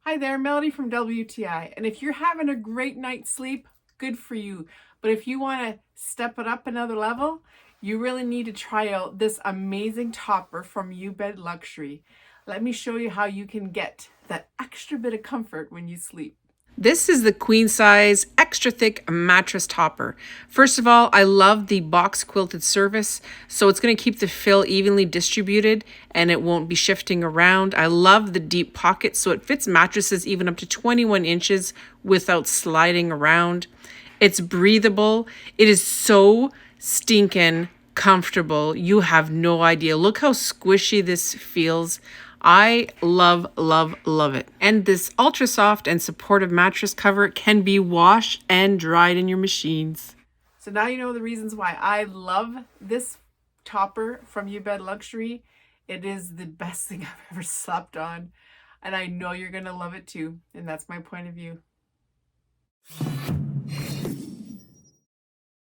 Hi there, Melody from WTI. And if you're having a great night's sleep, good for you. But if you want to step it up another level, you really need to try out this amazing topper from BedLuxury. Let me show you how you can get that extra bit of comfort when you sleep. This is the queen size extra thick mattress topper. First of all, I love the box quilted surface, so it's going to keep the fill evenly distributed and it won't be shifting around. I love the deep pocket, so it fits mattresses even up to 21 inches without sliding around. It's breathable. It is so stinking comfortable. You have no idea. Look how squishy this feels. I love, love, love it. And this ultra soft and supportive mattress cover can be washed and dried in your machines. So now you know the reasons why I love this topper from BedLuxury. It is the best thing I've ever slept on. And I know you're going to love it too. And that's my point of view.